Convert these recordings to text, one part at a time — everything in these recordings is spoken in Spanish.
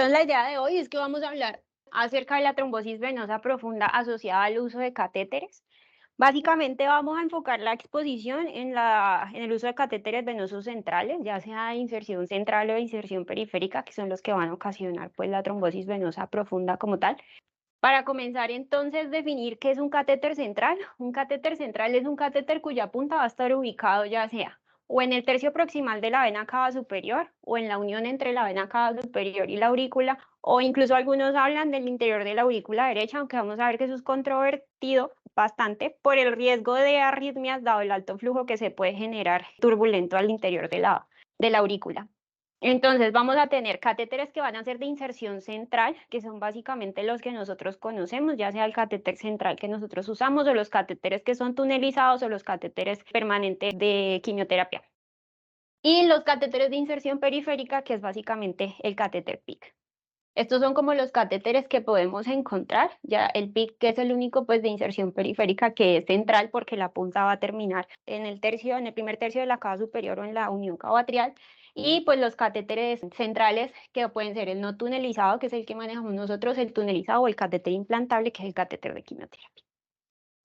Entonces, la idea de hoy es que vamos a hablar acerca de la trombosis venosa profunda asociada al uso de catéteres. Básicamente vamos a enfocar la exposición en el uso de catéteres venosos centrales, ya sea de inserción central o de inserción periférica, que son los que van a ocasionar pues la trombosis venosa profunda como tal. Para comenzar, entonces, definir qué es un catéter central. Un catéter central es un catéter cuya punta va a estar ubicado ya sea o en el tercio proximal de la vena cava superior o en la unión entre la vena cava superior y la aurícula, o incluso algunos hablan del interior de la aurícula derecha, aunque vamos a ver que eso es controvertido bastante por el riesgo de arritmias dado el alto flujo que se puede generar turbulento al interior de la aurícula. Entonces vamos a tener catéteres que van a ser de inserción central, que son básicamente los que nosotros conocemos, ya sea el catéter central que nosotros usamos o los catéteres que son tunelizados o los catéteres permanentes de quimioterapia. Y los catéteres de inserción periférica, que es básicamente el catéter PIC. Estos son como los catéteres que podemos encontrar, ya el PIC, que es el único pues de inserción periférica que es central porque la punta va a terminar en el primer tercio de la cava superior o en la unión cavatrial, y pues los catéteres centrales que pueden ser el no tunelizado, que es el que manejamos nosotros, el tunelizado o el catéter implantable, que es el catéter de quimioterapia.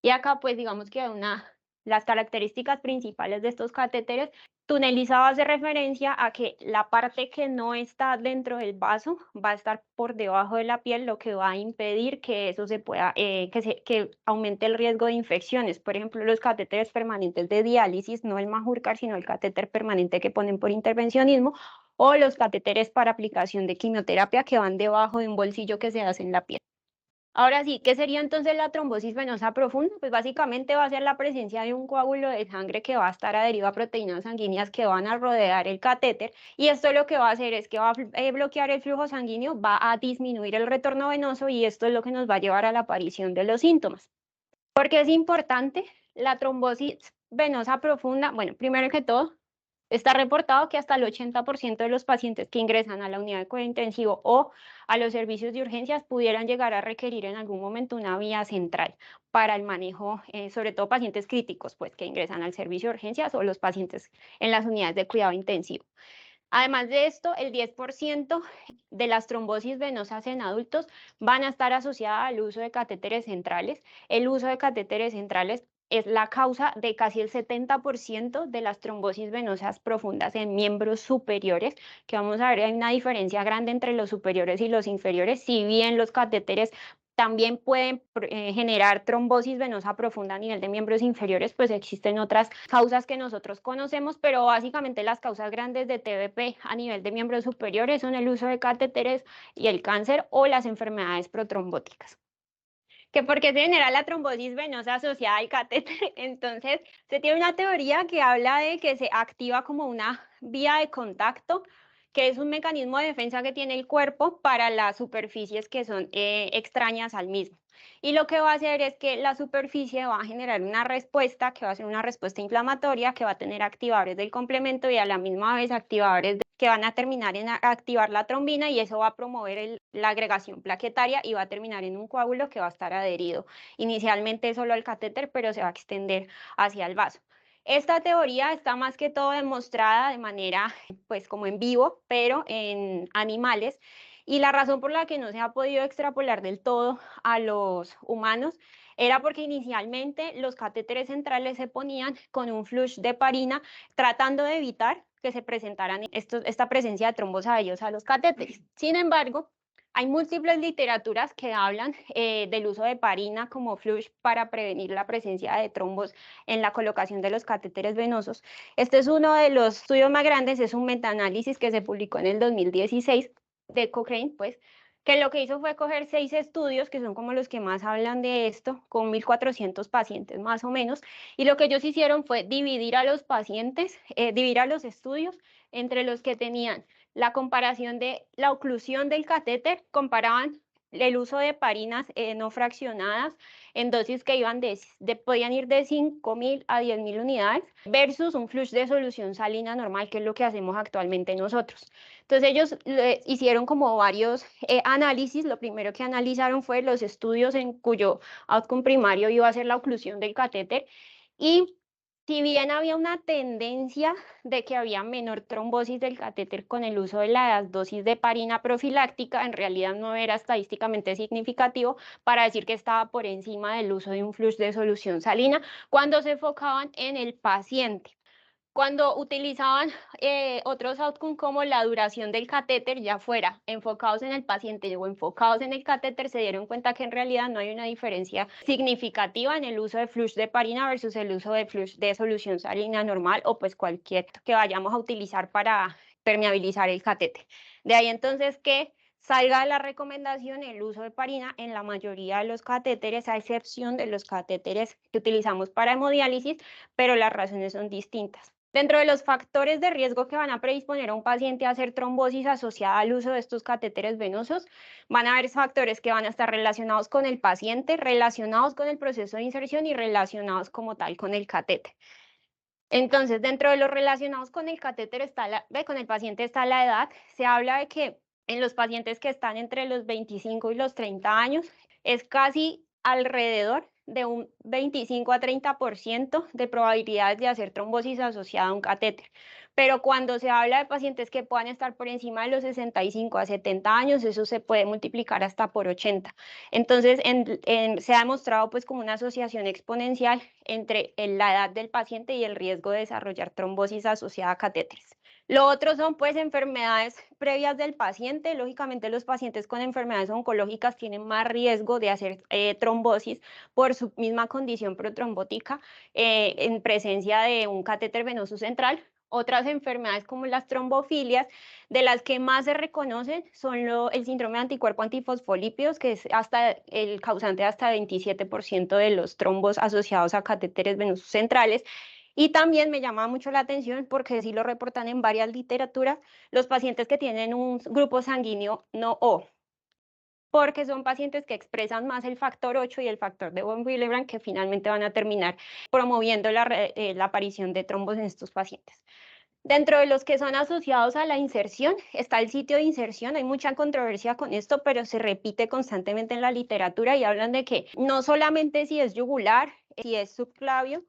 Y acá, pues digamos que las características principales de estos catéteres, tunelizado hace referencia a que la parte que no está dentro del vaso va a estar por debajo de la piel, lo que va a impedir que eso se pueda, que aumente el riesgo de infecciones. Por ejemplo, los catéteres permanentes de diálisis, no el Majorcar, sino el catéter permanente que ponen por intervencionismo, o los catéteres para aplicación de quimioterapia que van debajo de un bolsillo que se hace en la piel. Ahora sí, ¿qué sería entonces la trombosis venosa profunda? Pues básicamente va a ser la presencia de un coágulo de sangre que va a estar adherido a proteínas sanguíneas que van a rodear el catéter, y esto lo que va a hacer es que va a bloquear el flujo sanguíneo, va a disminuir el retorno venoso, y esto es lo que nos va a llevar a la aparición de los síntomas. ¿Por qué es importante la trombosis venosa profunda? Bueno, primero que todo, está reportado que hasta el 80% de los pacientes que ingresan a la unidad de cuidado intensivo o a los servicios de urgencias pudieran llegar a requerir en algún momento una vía central para el manejo, sobre todo pacientes críticos, pues que ingresan al servicio de urgencias o los pacientes en las unidades de cuidado intensivo. Además de esto, el 10% de las trombosis venosas en adultos van a estar asociadas al uso de catéteres centrales. El uso de catéteres centrales es la causa de casi el 70% de las trombosis venosas profundas en miembros superiores, que vamos a ver, hay una diferencia grande entre los superiores y los inferiores, si bien los catéteres también pueden generar trombosis venosa profunda a nivel de miembros inferiores, pues existen otras causas que nosotros conocemos, pero básicamente las causas grandes de TBP a nivel de miembros superiores son el uso de catéteres y el cáncer o las enfermedades protrombóticas. ¿Que por qué se genera la trombosis venosa asociada al catéter? Entonces, se tiene una teoría que habla de que se activa como una vía de contacto, que es un mecanismo de defensa que tiene el cuerpo para las superficies que son extrañas al mismo. Y lo que va a hacer es que la superficie va a generar una respuesta que va a ser una respuesta inflamatoria, que va a tener activadores del complemento y a la misma vez activadores que van a terminar en activar la trombina, y eso va a promover la agregación plaquetaria y va a terminar en un coágulo que va a estar adherido inicialmente solo al catéter, pero se va a extender hacia el vaso. Esta teoría está más que todo demostrada de manera, pues como en vivo, pero en animales, y la razón por la que no se ha podido extrapolar del todo a los humanos era porque inicialmente los catéteres centrales se ponían con un flush de heparina, tratando de evitar que se presentaran esta presencia de trombos adheridos a los catéteres. Sin embargo, hay múltiples literaturas que hablan del uso de heparina como flush para prevenir la presencia de trombos en la colocación de los catéteres venosos. Este es uno de los estudios más grandes, es un metaanálisis que se publicó en el 2016 de Cochrane, pues, que lo que hizo fue coger 6 estudios, que son como los que más hablan de esto, con 1.400 pacientes más o menos, y lo que ellos hicieron fue dividir a los pacientes, dividir a los estudios entre los que tenían la comparación de la oclusión del catéter, comparaban el uso de heparinas no fraccionadas en dosis que iban podían ir de 5.000 a 10.000 unidades versus un flush de solución salina normal, que es lo que hacemos actualmente nosotros. Entonces ellos hicieron como varios análisis. Lo primero que analizaron fue los estudios en cuyo outcome primario iba a ser la oclusión del catéter, y Si bien había una tendencia de que había menor trombosis del catéter con el uso de las dosis de heparina profiláctica, en realidad no era estadísticamente significativo para decir que estaba por encima del uso de un flush de solución salina cuando se enfocaban en el paciente. Cuando utilizaban otros outcomes como la duración del catéter, ya fuera enfocados en el paciente o enfocados en el catéter, se dieron cuenta que en realidad no hay una diferencia significativa en el uso de flush de heparina versus el uso de flush de solución salina normal o pues cualquier que vayamos a utilizar para permeabilizar el catéter. De ahí entonces que salga la recomendación el uso de heparina en la mayoría de los catéteres, a excepción de los catéteres que utilizamos para hemodiálisis, pero las razones son distintas. Dentro de los factores de riesgo que van a predisponer a un paciente a hacer trombosis asociada al uso de estos catéteres venosos, van a haber factores que van a estar relacionados con el paciente, relacionados con el proceso de inserción y relacionados como tal con el catéter. Entonces, dentro de los relacionados con el catéter con el paciente está la edad. Se habla de que en los pacientes que están entre los 25 y los 30 años es casi alrededor de un 25 a 30% de probabilidades de hacer trombosis asociada a un catéter. Pero cuando se habla de pacientes que puedan estar por encima de los 65 a 70 años, eso se puede multiplicar hasta por 80. Entonces, se ha demostrado pues como una asociación exponencial entre la edad del paciente y el riesgo de desarrollar trombosis asociada a catéteres. Lo otro son pues enfermedades previas del paciente. Lógicamente los pacientes con enfermedades oncológicas tienen más riesgo de hacer trombosis por su misma condición protrombótica en presencia de un catéter venoso central. Otras enfermedades como las trombofilias, de las que más se reconocen son el síndrome de anticuerpo antifosfolípidos, que es hasta el causante de hasta 27% de los trombos asociados a catéteres venosos centrales. Y también me llama mucho la atención porque sí lo reportan en varias literaturas, los pacientes que tienen un grupo sanguíneo no O, porque son pacientes que expresan más el factor 8 y el factor de von Willebrand, que finalmente van a terminar promoviendo la aparición de trombos en estos pacientes. Dentro de los que son asociados a la inserción, está el sitio de inserción. Hay mucha controversia con esto, pero se repite constantemente en la literatura y hablan de que no solamente si es yugular, si es subclavio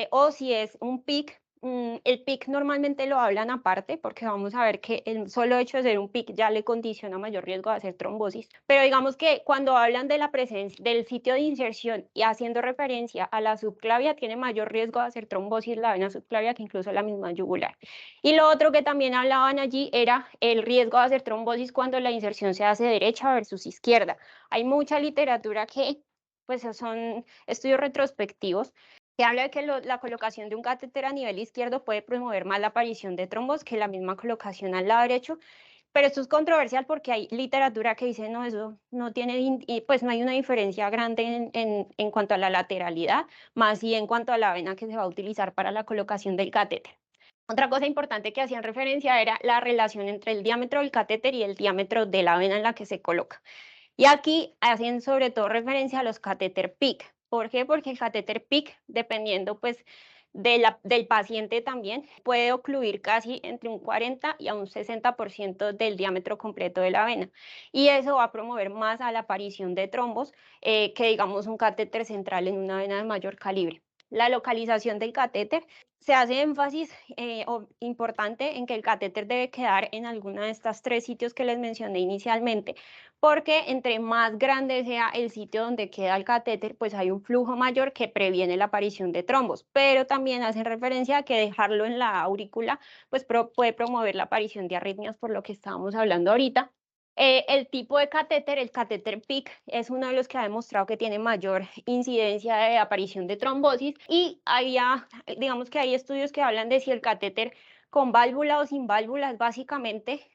o si es un PIC. El PIC normalmente lo hablan aparte porque vamos a ver que el solo hecho de ser un PIC ya le condiciona mayor riesgo de hacer trombosis. Pero digamos que cuando hablan de la presencia del sitio de inserción y haciendo referencia a la subclavia, tiene mayor riesgo de hacer trombosis la vena subclavia que incluso la misma yugular. Y lo otro que también hablaban allí era el riesgo de hacer trombosis cuando la inserción se hace derecha versus izquierda. Hay mucha literatura que pues son estudios retrospectivos que habla de que la colocación de un catéter a nivel izquierdo puede promover más la aparición de trombos que la misma colocación al lado derecho, pero esto es controversial porque hay literatura que dice, no, eso no tiene, pues no hay una diferencia grande en cuanto a la lateralidad, más y en cuanto a la vena que se va a utilizar para la colocación del catéter. Otra cosa importante que hacían referencia era la relación entre el diámetro del catéter y el diámetro de la vena en la que se coloca. Y aquí hacen sobre todo referencia a los catéter PIC. ¿Por qué? Porque el catéter PIC, dependiendo pues del paciente también, puede ocluir casi entre un 40 y a un 60% del diámetro completo de la vena. Y eso va a promover más a la aparición de trombos que digamos un catéter central en una vena de mayor calibre. La localización del catéter, se hace énfasis importante en que el catéter debe quedar en alguno de estos tres sitios que les mencioné inicialmente, porque entre más grande sea el sitio donde queda el catéter, pues hay un flujo mayor que previene la aparición de trombos, pero también hacen referencia a que dejarlo en la aurícula pues puede promover la aparición de arritmias, por lo que estábamos hablando ahorita. El tipo de catéter, el catéter PIC, es uno de los que ha demostrado que tiene mayor incidencia de aparición de trombosis y digamos que hay estudios que hablan de si el catéter con válvula o sin válvulas, básicamente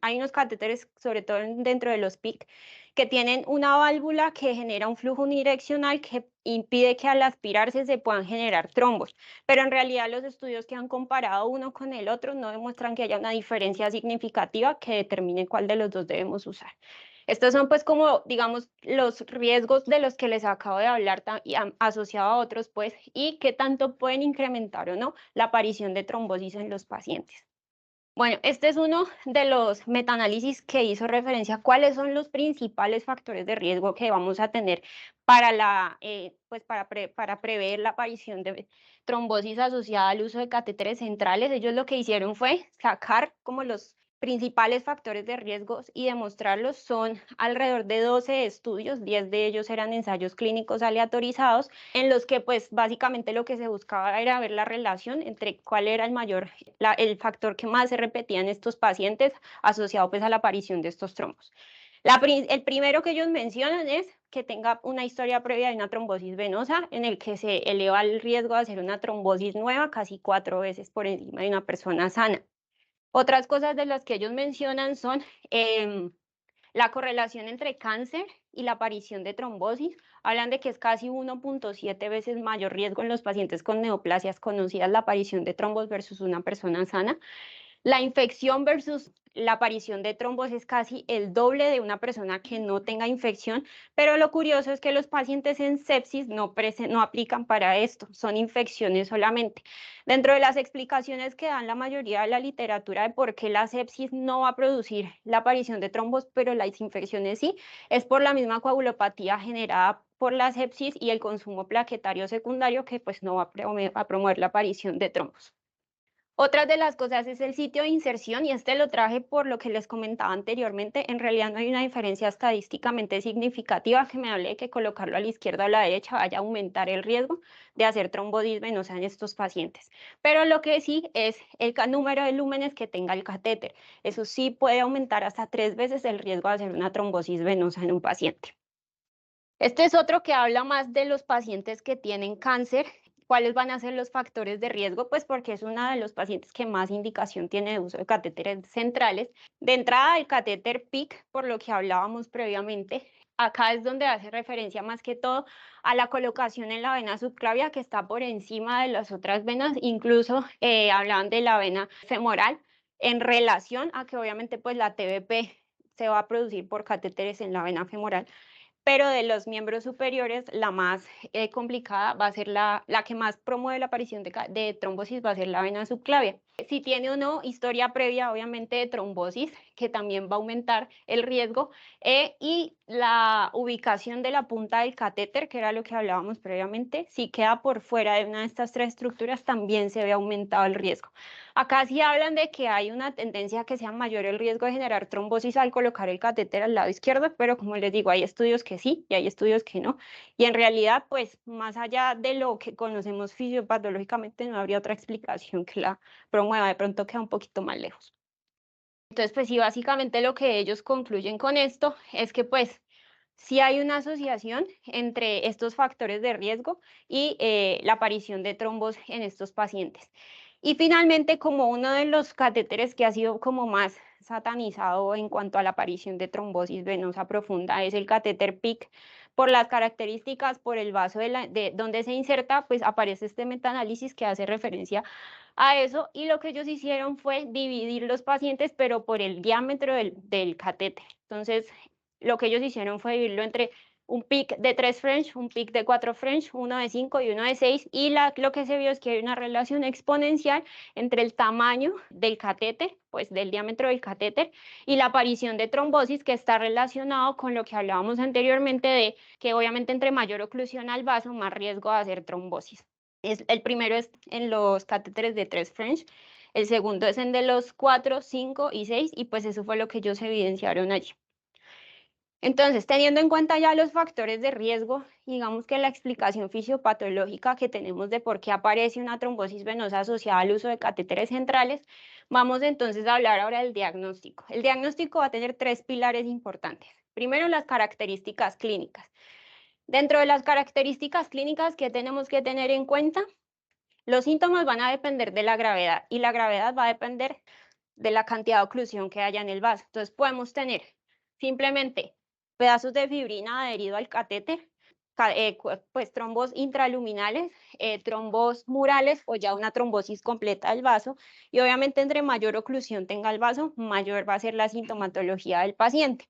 hay unos catéteres, sobre todo dentro de los PIC, que tienen una válvula que genera un flujo unidireccional que impide que al aspirarse se puedan generar trombos, pero en realidad los estudios que han comparado uno con el otro no demuestran que haya una diferencia significativa que determine cuál de los dos debemos usar. Estos son pues como, digamos, los riesgos de los que les acabo de hablar asociado a otros pues y qué tanto pueden incrementar o no la aparición de trombosis en los pacientes. Bueno, este es uno de los metaanálisis que hizo referencia a cuáles son los principales factores de riesgo que vamos a tener para para prever la aparición de trombosis asociada al uso de catéteres centrales. Ellos lo que hicieron fue sacar como los principales factores de riesgos y demostrarlos. Son alrededor de 12 estudios, 10 de ellos eran ensayos clínicos aleatorizados, en los que pues básicamente lo que se buscaba era ver la relación entre cuál era el factor que más se repetía en estos pacientes asociado pues a la aparición de estos trombos. El primero que ellos mencionan es que tenga una historia previa de una trombosis venosa, en el que se eleva el riesgo de hacer una trombosis nueva casi 4 veces por encima de una persona sana. Otras cosas de las que ellos mencionan son la correlación entre cáncer y la aparición de trombosis. Hablan de que es casi 1.7 veces mayor riesgo en los pacientes con neoplasias conocidas la aparición de trombos versus una persona sana. La infección versus la aparición de trombos es casi el doble de una persona que no tenga infección, pero lo curioso es que los pacientes en sepsis no aplican para esto, son infecciones solamente. Dentro de las explicaciones que dan la mayoría de la literatura de por qué la sepsis no va a producir la aparición de trombos, pero las infecciones sí, es por la misma coagulopatía generada por la sepsis y el consumo plaquetario secundario, que pues no va a promover la aparición de trombos. Otra de las cosas es el sitio de inserción, y este lo traje por lo que les comentaba anteriormente. En realidad no hay una diferencia estadísticamente significativa que me hable de que colocarlo a la izquierda o a la derecha vaya a aumentar el riesgo de hacer trombosis venosa en estos pacientes. Pero lo que sí es el número de lúmenes que tenga el catéter. Eso sí puede aumentar hasta 3 veces el riesgo de hacer una trombosis venosa en un paciente. Este es otro que habla más de los pacientes que tienen cáncer. ¿Cuáles van a ser los factores de riesgo? Pues porque es uno de los pacientes que más indicación tiene de uso de catéteres centrales. De entrada, el catéter PIC, por lo que hablábamos previamente. Acá es donde hace referencia más que todo a la colocación en la vena subclavia, que está por encima de las otras venas. Incluso hablaban de la vena femoral en relación a que obviamente pues la TBP se va a producir por catéteres en la vena femoral, pero de los miembros superiores, la más complicada va a ser la que más promueve la aparición de trombosis, va a ser la vena subclavia. Si tiene o no historia previa, obviamente, de trombosis, que también va a aumentar el riesgo, y la ubicación de la punta del catéter, que era lo que hablábamos previamente, si queda por fuera de una de estas tres estructuras, también se ve aumentado el riesgo. Acá sí hablan de que hay una tendencia a que sea mayor el riesgo de generar trombosis al colocar el catéter al lado izquierdo, pero como les digo, hay estudios que sí y hay estudios que no. Y en realidad, pues más allá de lo que conocemos fisiopatológicamente, no habría otra explicación que la promueva. De pronto queda un poquito más lejos. Entonces, pues sí, básicamente lo que ellos concluyen con esto es que pues sí hay una asociación entre estos factores de riesgo y la aparición de trombos en estos pacientes. Y finalmente, como uno de los catéteres que ha sido como más satanizado en cuanto a la aparición de trombosis venosa profunda, es el catéter PIC. Por las características, por el vaso de donde se inserta, pues aparece este metaanálisis que hace referencia a eso, y lo que ellos hicieron fue dividir los pacientes, pero por el diámetro del catéter. Entonces, lo que ellos hicieron fue dividirlo entre un PIC de 3 French, un PIC de 4 French, uno de 5 y uno de 6, y lo que se vio es que hay una relación exponencial entre el tamaño del catéter, pues del diámetro del catéter, y la aparición de trombosis, que está relacionado con lo que hablábamos anteriormente de que obviamente entre mayor oclusión al vaso, más riesgo de hacer trombosis. El primero es en los catéteres de 3 French, el segundo es en de los 4, 5 y 6, y pues eso fue lo que ellos evidenciaron allí. Entonces, teniendo en cuenta ya los factores de riesgo, digamos que la explicación fisiopatológica que tenemos de por qué aparece una trombosis venosa asociada al uso de catéteres centrales, vamos entonces a hablar ahora del diagnóstico. El diagnóstico va a tener 3 pilares importantes. Primero, las características clínicas. Dentro de las características clínicas que tenemos que tener en cuenta, los síntomas van a depender de la gravedad, y la gravedad va a depender de la cantidad de oclusión que haya en el vaso. Entonces podemos tener simplemente pedazos de fibrina adherido al catéter, pues trombos intraluminales, trombos murales o ya una trombosis completa del vaso, y obviamente entre mayor oclusión tenga el vaso, mayor va a ser la sintomatología del paciente.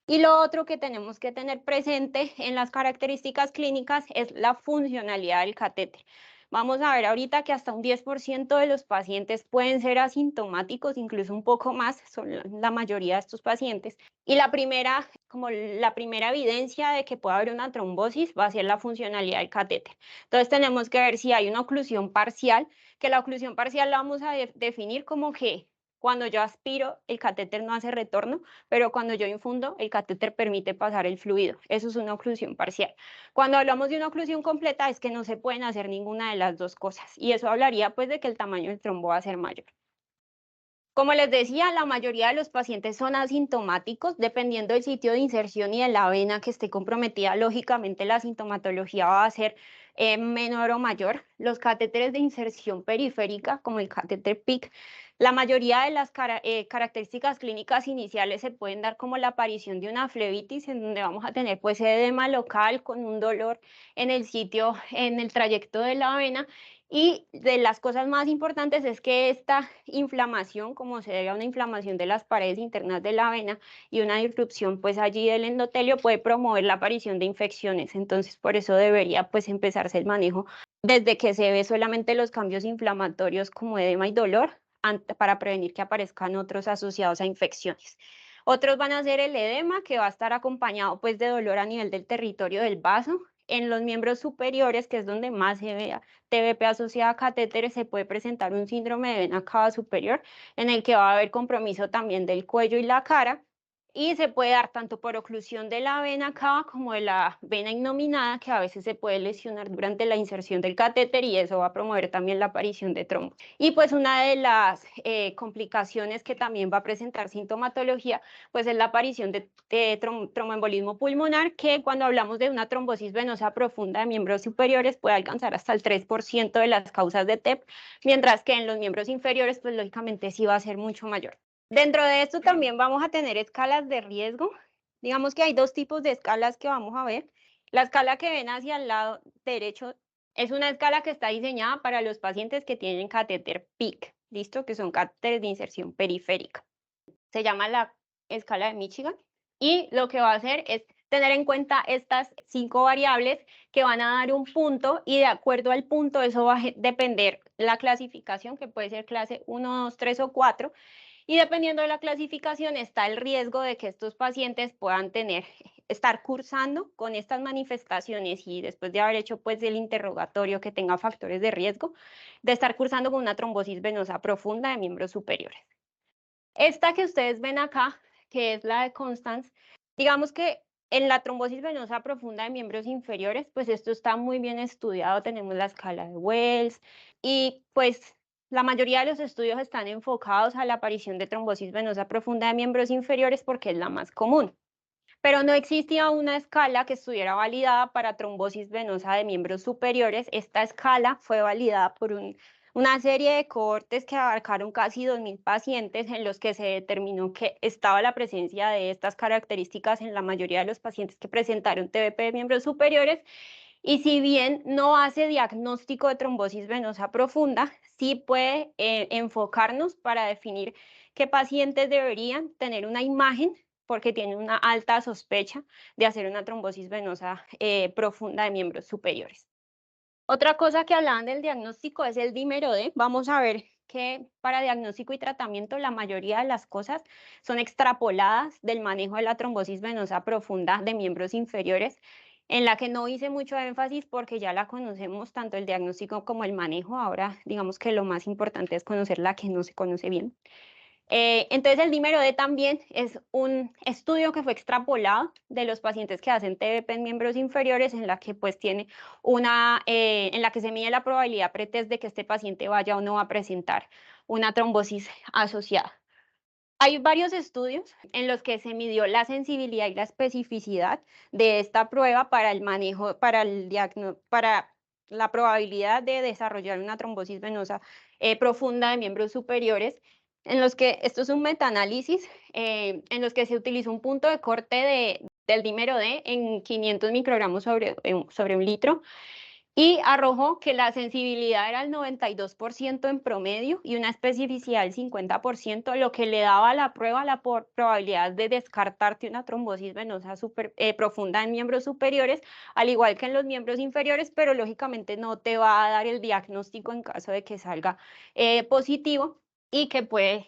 Y lo otro que tenemos que tener presente en las características clínicas es la funcionalidad del catéter. Vamos a ver ahorita que hasta un 10% de los pacientes pueden ser asintomáticos, incluso un poco más, son la mayoría de estos pacientes. Y la primera evidencia de que puede haber una trombosis va a ser la funcionalidad del catéter. Entonces tenemos que ver si hay una oclusión parcial, que la oclusión parcial la vamos a definir como que cuando yo aspiro, el catéter no hace retorno, pero cuando yo infundo, el catéter permite pasar el fluido. Eso es una oclusión parcial. Cuando hablamos de una oclusión completa, es que no se pueden hacer ninguna de las dos cosas. Y eso hablaría pues de que el tamaño del trombo va a ser mayor. Como les decía, la mayoría de los pacientes son asintomáticos, dependiendo del sitio de inserción y de la vena que esté comprometida, lógicamente la sintomatología va a ser menor o mayor. Los catéteres de inserción periférica, como el catéter PIC, la mayoría de las características clínicas iniciales se pueden dar como la aparición de una flebitis, en donde vamos a tener pues edema local con un dolor en el sitio, en el trayecto de la vena. Y de las cosas más importantes es que esta inflamación, como se debe a una inflamación de las paredes internas de la vena y una disrupción pues allí del endotelio, puede promover la aparición de infecciones. Entonces, por eso debería pues empezarse el manejo desde que se ve solamente los cambios inflamatorios como edema y dolor, para prevenir que aparezcan otros asociados a infecciones. Otros van a ser el edema, que va a estar acompañado pues de dolor a nivel del territorio del vaso. En los miembros superiores, que es donde más se ve TBP asociada a catéteres, se puede presentar un síndrome de vena cava superior, en el que va a haber compromiso también del cuello y la cara, y se puede dar tanto por oclusión de la vena cava como de la vena innominada, que a veces se puede lesionar durante la inserción del catéter, y eso va a promover también la aparición de trombos. Y pues una de las complicaciones que también va a presentar sintomatología, pues es la aparición de tromboembolismo pulmonar, que cuando hablamos de una trombosis venosa profunda de miembros superiores puede alcanzar hasta el 3% de las causas de TEP, mientras que en los miembros inferiores, pues lógicamente sí va a ser mucho mayor. Dentro de esto también vamos a tener escalas de riesgo. Digamos que hay dos tipos de escalas que vamos a ver. La escala que ven hacia el lado derecho es una escala que está diseñada para los pacientes que tienen catéter PIC, ¿listo? Que son catéteres de inserción periférica. Se llama la escala de Michigan, y lo que va a hacer es tener en cuenta estas 5 variables que van a dar un punto, y de acuerdo al punto eso va a depender la clasificación, que puede ser clase 1, 2, 3 o 4, y dependiendo de la clasificación está el riesgo de que estos pacientes puedan estar cursando con estas manifestaciones, y después de haber hecho pues el interrogatorio que tenga factores de riesgo, de estar cursando con una trombosis venosa profunda de miembros superiores. Esta que ustedes ven acá, que es la de Constance, digamos que en la trombosis venosa profunda de miembros inferiores, pues esto está muy bien estudiado, tenemos la escala de Wells, y pues la mayoría de los estudios están enfocados a la aparición de trombosis venosa profunda de miembros inferiores porque es la más común. Pero no existía una escala que estuviera validada para trombosis venosa de miembros superiores. Esta escala fue validada por una serie de cohortes que abarcaron casi 2.000 pacientes, en los que se determinó que estaba la presencia de estas características en la mayoría de los pacientes que presentaron TBP de miembros superiores. Y si bien no hace diagnóstico de trombosis venosa profunda, sí puede enfocarnos para definir qué pacientes deberían tener una imagen, porque tienen una alta sospecha de hacer una trombosis venosa profunda de miembros superiores. Otra cosa que hablaban del diagnóstico es el dímero D. Vamos a ver que para diagnóstico y tratamiento la mayoría de las cosas son extrapoladas del manejo de la trombosis venosa profunda de miembros inferiores, en la que no hice mucho énfasis porque ya la conocemos, tanto el diagnóstico como el manejo. Ahora digamos que lo más importante es conocer la que no se conoce bien. Entonces el dímero D también es un estudio que fue extrapolado de los pacientes que hacen TBP en miembros inferiores, en la que pues tiene en la que se mide la probabilidad pretest de que este paciente vaya o no a presentar una trombosis asociada. Hay varios estudios en los que se midió la sensibilidad y la especificidad de esta prueba para el manejo, para la probabilidad de desarrollar una trombosis venosa profunda de miembros superiores, en los que esto es un metaanálisis, en los que se utilizó un punto de corte del dímero D en 500 microgramos sobre un litro, y arrojó que la sensibilidad era el 92% en promedio y una especificidad del 50%, lo que le daba a la prueba la probabilidad de descartarte una trombosis venosa profunda en miembros superiores, al igual que en los miembros inferiores, pero lógicamente no te va a dar el diagnóstico en caso de que salga positivo y que pues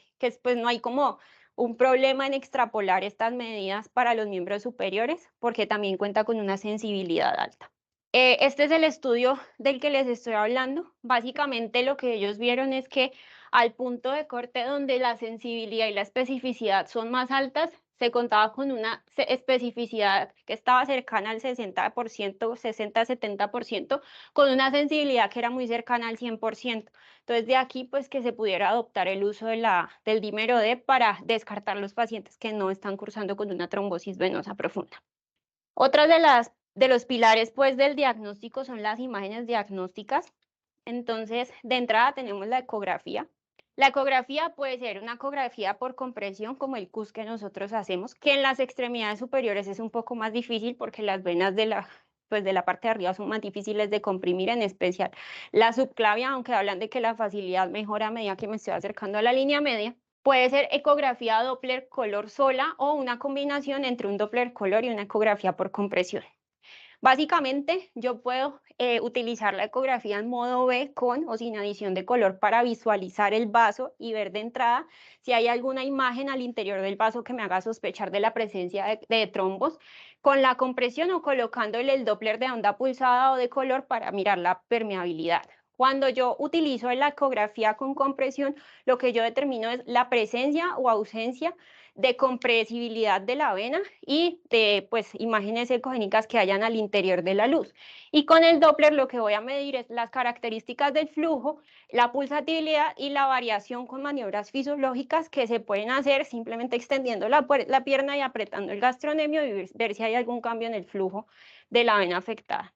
no hay como un problema en extrapolar estas medidas para los miembros superiores porque también cuenta con una sensibilidad alta. Este es el estudio del que les estoy hablando. Básicamente lo que ellos vieron es que al punto de corte donde la sensibilidad y la especificidad son más altas, se contaba con una especificidad que estaba cercana al 60%, 60-70%, con una sensibilidad que era muy cercana al 100%. Entonces, de aquí, pues, que se pudiera adoptar el uso del dímero D para descartar los pacientes que no están cursando con una trombosis venosa profunda. Otras de los pilares, pues, del diagnóstico son las imágenes diagnósticas. Entonces, de entrada tenemos la ecografía. La ecografía puede ser una ecografía por compresión, como el CUS que nosotros hacemos, que en las extremidades superiores es un poco más difícil porque las venas pues, de la parte de arriba son más difíciles de comprimir, en especial la subclavia, aunque hablan de que la facilidad mejora a medida que me estoy acercando a la línea media. Puede ser ecografía Doppler color sola o una combinación entre un Doppler color y una ecografía por compresión. Básicamente, yo puedo utilizar la ecografía en modo B con o sin adición de color para visualizar el vaso y ver de entrada si hay alguna imagen al interior del vaso que me haga sospechar de la presencia de trombos, con la compresión o colocándole el Doppler de onda pulsada o de color para mirar la permeabilidad. Cuando yo utilizo la ecografía con compresión, lo que yo determino es la presencia o ausencia de compresibilidad de la vena y de pues, imágenes ecogénicas que hayan al interior de la luz. Y con el Doppler lo que voy a medir es las características del flujo, la pulsatividad y la variación con maniobras fisiológicas que se pueden hacer simplemente extendiendo la pierna y apretando el gastrocnemio y ver si hay algún cambio en el flujo de la vena afectada.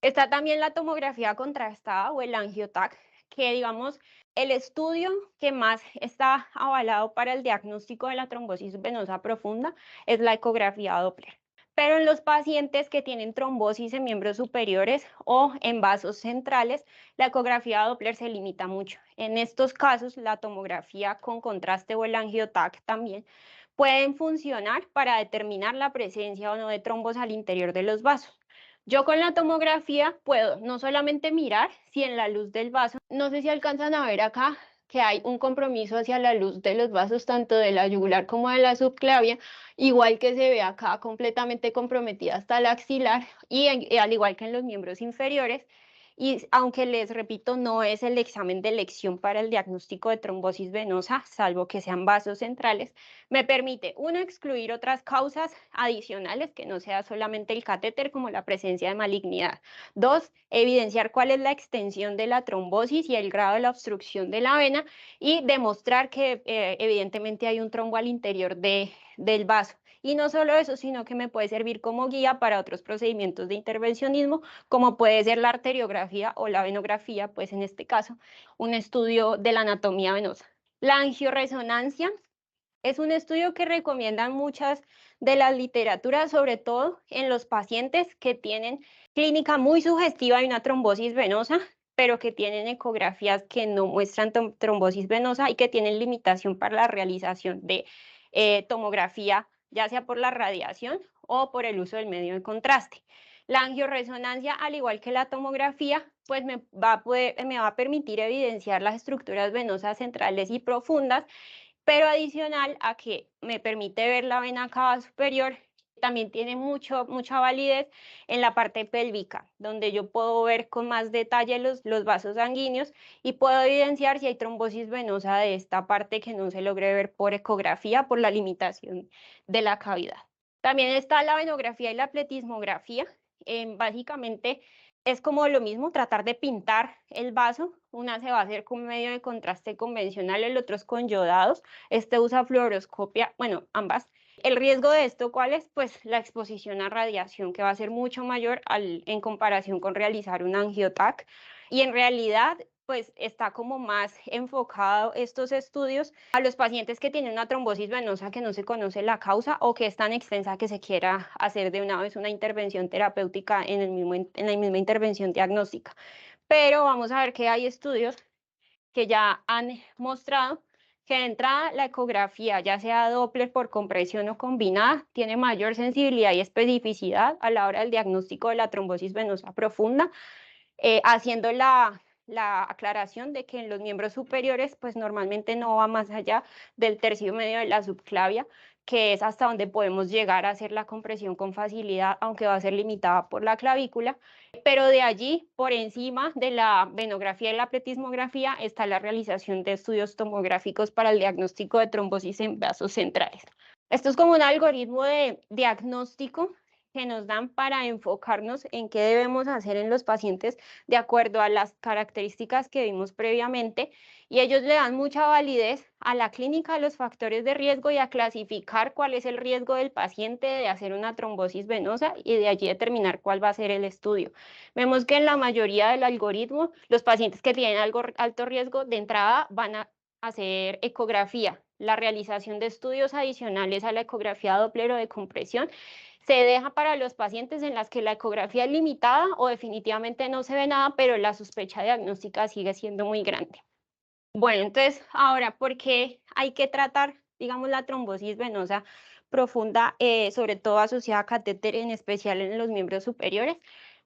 Está también la tomografía contrastada o el angiotac, que digamos el estudio que más está avalado para el diagnóstico de la trombosis venosa profunda es la ecografía Doppler. Pero en los pacientes que tienen trombosis en miembros superiores o en vasos centrales, la ecografía Doppler se limita mucho. En estos casos, la tomografía con contraste o el angiotac también pueden funcionar para determinar la presencia o no de trombos al interior de los vasos. Yo con la tomografía puedo no solamente mirar si en la luz del vaso, no sé si alcanzan a ver acá que hay un compromiso hacia la luz de los vasos, tanto de la yugular como de la subclavia, igual que se ve acá completamente comprometida hasta la axilar y al igual que en los miembros inferiores. Y aunque les repito, no es el examen de elección para el diagnóstico de trombosis venosa, salvo que sean vasos centrales, me permite, uno, excluir otras causas adicionales que no sea solamente el catéter, como la presencia de malignidad. Dos, evidenciar cuál es la extensión de la trombosis y el grado de la obstrucción de la vena y demostrar que evidentemente hay un trombo al interior del vaso. Y no solo eso, sino que me puede servir como guía para otros procedimientos de intervencionismo, como puede ser la arteriografía o la venografía, pues en este caso, un estudio de la anatomía venosa. La angioresonancia es un estudio que recomiendan muchas de las literaturas, sobre todo en los pacientes que tienen clínica muy sugestiva de una trombosis venosa, pero que tienen ecografías que no muestran trombosis venosa y que tienen limitación para la realización de tomografía, ya sea por la radiación o por el uso del medio de contraste. La angioresonancia, al igual que la tomografía, pues me va a permitir evidenciar las estructuras venosas centrales y profundas, pero adicional a que me permite ver la vena cava superior, también tiene mucha validez en la parte pélvica, donde yo puedo ver con más detalle los vasos sanguíneos y puedo evidenciar si hay trombosis venosa de esta parte que no se logre ver por ecografía por la limitación de la cavidad. También está la venografía y la pletismografía. Básicamente es como lo mismo, tratar de pintar el vaso. Una se va a hacer con medio de contraste convencional, el otro es con yodados. Este usa fluoroscopia, bueno, ambas. El riesgo de esto, ¿cuál es? Pues la exposición a radiación, que va a ser mucho mayor en comparación con realizar un angiotac. Y en realidad, pues está como más enfocado estos estudios a los pacientes que tienen una trombosis venosa que no se conoce la causa o que es tan extensa que se quiera hacer de una vez una intervención terapéutica en la misma intervención diagnóstica. Pero vamos a ver que hay estudios que ya han mostrado que de entrada la ecografía, ya sea Doppler por compresión o combinada, tiene mayor sensibilidad y especificidad a la hora del diagnóstico de la trombosis venosa profunda, haciendo la aclaración de que en los miembros superiores, pues normalmente no va más allá del tercio medio de la subclavia, que es hasta donde podemos llegar a hacer la compresión con facilidad, aunque va a ser limitada por la clavícula. Pero de allí, por encima de la venografía y la pletismografía, está la realización de estudios tomográficos para el diagnóstico de trombosis en vasos centrales. Esto es como un algoritmo de diagnóstico que nos dan para enfocarnos en qué debemos hacer en los pacientes de acuerdo a las características que vimos previamente, y ellos le dan mucha validez a la clínica, a los factores de riesgo y a clasificar cuál es el riesgo del paciente de hacer una trombosis venosa y de allí determinar cuál va a ser el estudio. Vemos que en la mayoría del algoritmo, los pacientes que tienen alto riesgo de entrada van a hacer ecografía. La realización de estudios adicionales a la ecografía Doppler o de compresión se deja para los pacientes en las que la ecografía es limitada o definitivamente no se ve nada, pero la sospecha diagnóstica sigue siendo muy grande. Bueno, entonces, ahora, ¿por qué hay que tratar, digamos, la trombosis venosa profunda, sobre todo asociada a catéter, en especial en los miembros superiores?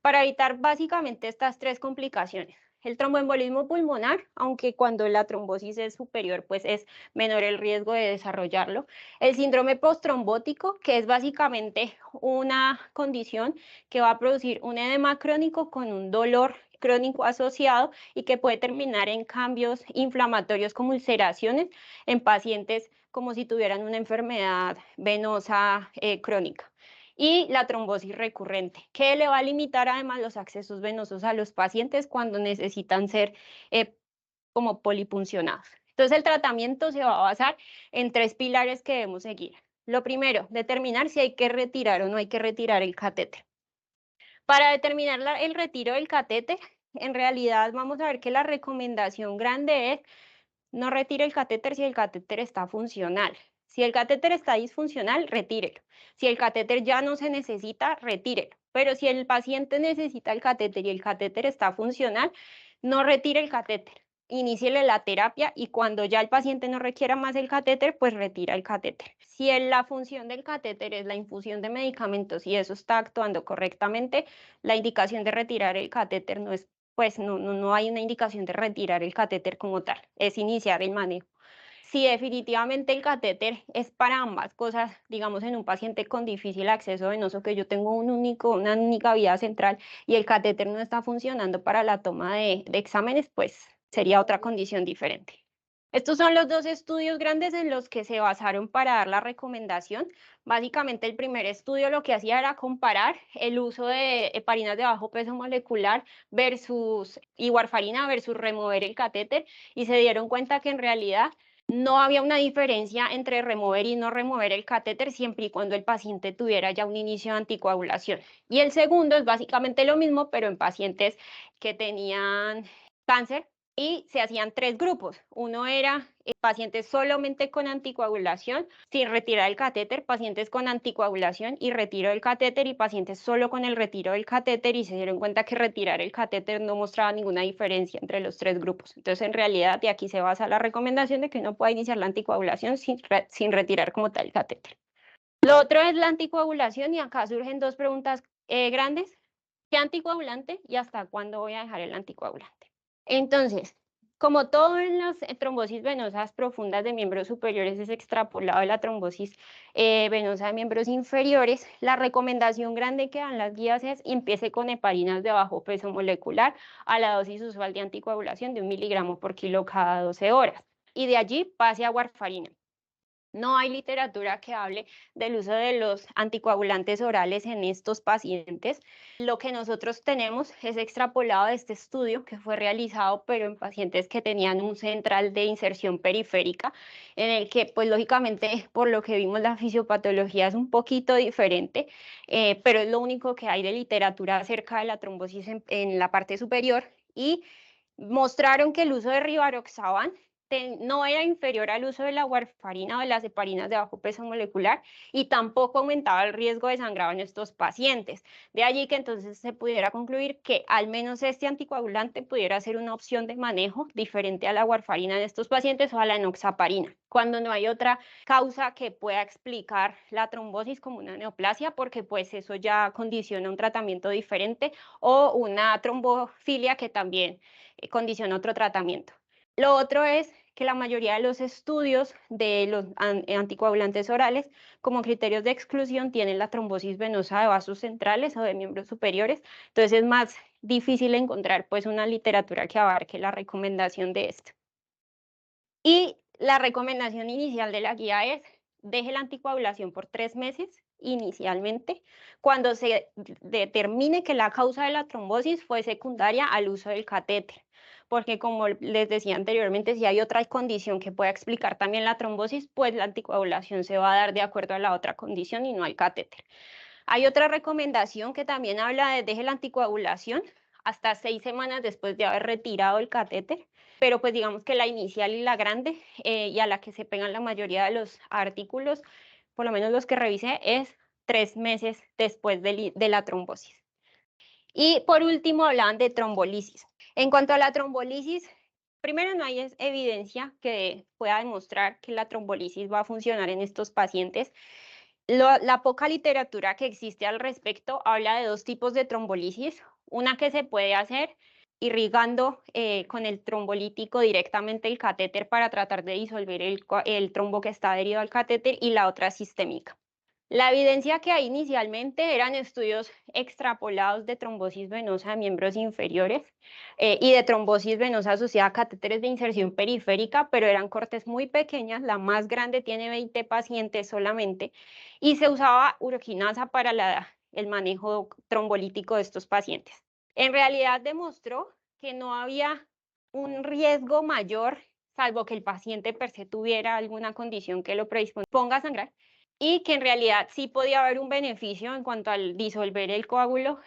Para evitar básicamente estas tres complicaciones. El tromboembolismo pulmonar, aunque cuando la trombosis es superior, pues es menor el riesgo de desarrollarlo. El síndrome postrombótico, que es básicamente una condición que va a producir un edema crónico con un dolor crónico asociado y que puede terminar en cambios inflamatorios como ulceraciones en pacientes como si tuvieran una enfermedad venosa crónica. Y la trombosis recurrente, que le va a limitar además los accesos venosos a los pacientes cuando necesitan ser como polipuncionados. Entonces el tratamiento se va a basar en tres pilares que debemos seguir. Lo primero, determinar si hay que retirar o no hay que retirar el catéter. Para determinar el retiro del catéter, en realidad vamos a ver que la recomendación grande es no retire el catéter si el catéter está funcional. Si el catéter está disfuncional, retírelo. Si el catéter ya no se necesita, retírelo. Pero si el paciente necesita el catéter y el catéter está funcional, no retire el catéter. Iníciele la terapia y cuando ya el paciente no requiera más el catéter, pues retira el catéter. Si la función del catéter es la infusión de medicamentos y eso está actuando correctamente, la indicación de retirar el catéter no es, pues no hay una indicación de retirar el catéter como tal, es iniciar el manejo. Si definitivamente el catéter es para ambas cosas, digamos en un paciente con difícil acceso venoso, que yo tengo una única vía central y el catéter no está funcionando para la toma de exámenes, pues sería otra condición diferente. Estos son los dos estudios grandes en los que se basaron para dar la recomendación. Básicamente el primer estudio lo que hacía era comparar el uso de heparinas de bajo peso molecular y warfarina versus remover el catéter, y se dieron cuenta que en realidad no había una diferencia entre remover y no remover el catéter siempre y cuando el paciente tuviera ya un inicio de anticoagulación. Y el segundo es básicamente lo mismo, pero en pacientes que tenían cáncer, y se hacían tres grupos. Uno era pacientes solamente con anticoagulación sin retirar el catéter, pacientes con anticoagulación y retiro del catéter, y pacientes solo con el retiro del catéter, y se dieron cuenta que retirar el catéter no mostraba ninguna diferencia entre los tres grupos. Entonces, en realidad, de aquí se basa la recomendación de que uno pueda iniciar la anticoagulación sin retirar como tal el catéter. Lo otro es la anticoagulación, y acá surgen dos preguntas grandes. ¿Qué anticoagulante y hasta cuándo voy a dejar el anticoagulante? Entonces, como todo en las trombosis venosas profundas de miembros superiores es extrapolado de la trombosis venosa de miembros inferiores, la recomendación grande que dan las guías es empiece con heparinas de bajo peso molecular a la dosis usual de anticoagulación de 1 miligramo por kilo cada 12 horas. Y de allí pase a warfarina. No hay literatura que hable del uso de los anticoagulantes orales en estos pacientes. Lo que nosotros tenemos es extrapolado de este estudio que fue realizado, pero en pacientes que tenían un central de inserción periférica, en el que, pues lógicamente, por lo que vimos, la fisiopatología es un poquito diferente, pero es lo único que hay de literatura acerca de la trombosis en la parte superior. Y Mostraron que el uso de rivaroxaban no era inferior al uso de la warfarina o de las heparinas de bajo peso molecular y tampoco aumentaba el riesgo de sangrado en estos pacientes. De allí que entonces se pudiera concluir que al menos este anticoagulante pudiera ser una opción de manejo diferente a la warfarina en estos pacientes o a la enoxaparina, cuando no hay otra causa que pueda explicar la trombosis como una neoplasia, porque pues eso ya condiciona un tratamiento diferente, o una trombofilia que también condiciona otro tratamiento. Lo otro es que la mayoría de los estudios de los anticoagulantes orales como criterios de exclusión tienen la trombosis venosa de vasos centrales o de miembros superiores, entonces es más difícil encontrar pues una literatura que abarque la recomendación de esto. Y la recomendación inicial de la guía es: deje la anticoagulación por 3 meses inicialmente, cuando se determine que la causa de la trombosis fue secundaria al uso del catéter, porque como les decía anteriormente, si hay otra condición que pueda explicar también la trombosis, pues la anticoagulación se va a dar de acuerdo a la otra condición y no al catéter. Hay otra recomendación que también habla de deje la anticoagulación hasta 6 semanas después de haber retirado el catéter, pero pues digamos que la inicial y la grande, y a la que se pegan la mayoría de los artículos, por lo menos los que revisé, es 3 meses después de la trombosis. Y por último hablaban de trombolisis. En cuanto a la trombolisis, primero no hay evidencia que pueda demostrar que la trombolisis va a funcionar en estos pacientes. La poca literatura que existe al respecto habla de 2 tipos de trombolisis, una que se puede hacer irrigando con el trombolítico directamente el catéter para tratar de disolver el trombo que está adherido al catéter, y la otra sistémica. La evidencia que hay inicialmente eran estudios extrapolados de trombosis venosa de miembros inferiores y de trombosis venosa asociada a catéteres de inserción periférica, pero eran cortes muy pequeñas. La más grande tiene 20 pacientes solamente y se usaba uroquinasa para el manejo trombolítico de estos pacientes. En realidad demostró que no había un riesgo mayor, salvo que el paciente per se tuviera alguna condición que lo predisponga a sangrar, y que en realidad sí podía haber un beneficio en cuanto al disolver el coágulo,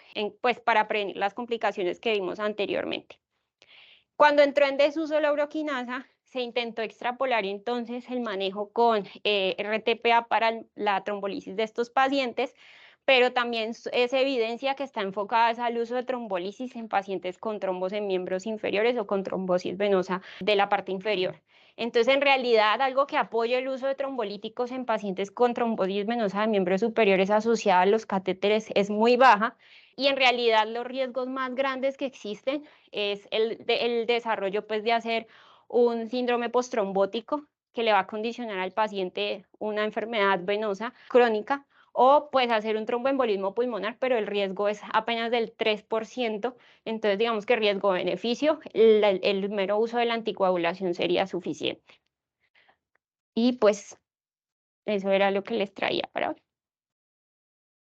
pues para prevenir las complicaciones que vimos anteriormente. Cuando entró en desuso la uroquinasa, se intentó extrapolar entonces el manejo con RTPA para la trombolisis de estos pacientes, pero también es evidencia que está enfocada al uso de trombolisis en pacientes con trombos en miembros inferiores o con trombosis venosa de la parte inferior. Entonces, en realidad, algo que apoya el uso de trombolíticos en pacientes con trombosis venosa de miembros superiores asociada a los catéteres es muy baja, y en realidad los riesgos más grandes que existen es el desarrollo pues, de hacer un síndrome postrombótico que le va a condicionar al paciente una enfermedad venosa crónica, o pues hacer un tromboembolismo pulmonar, pero el riesgo es apenas del 3%, entonces digamos que riesgo-beneficio, el mero uso de la anticoagulación sería suficiente. Y pues eso era lo que les traía para hoy.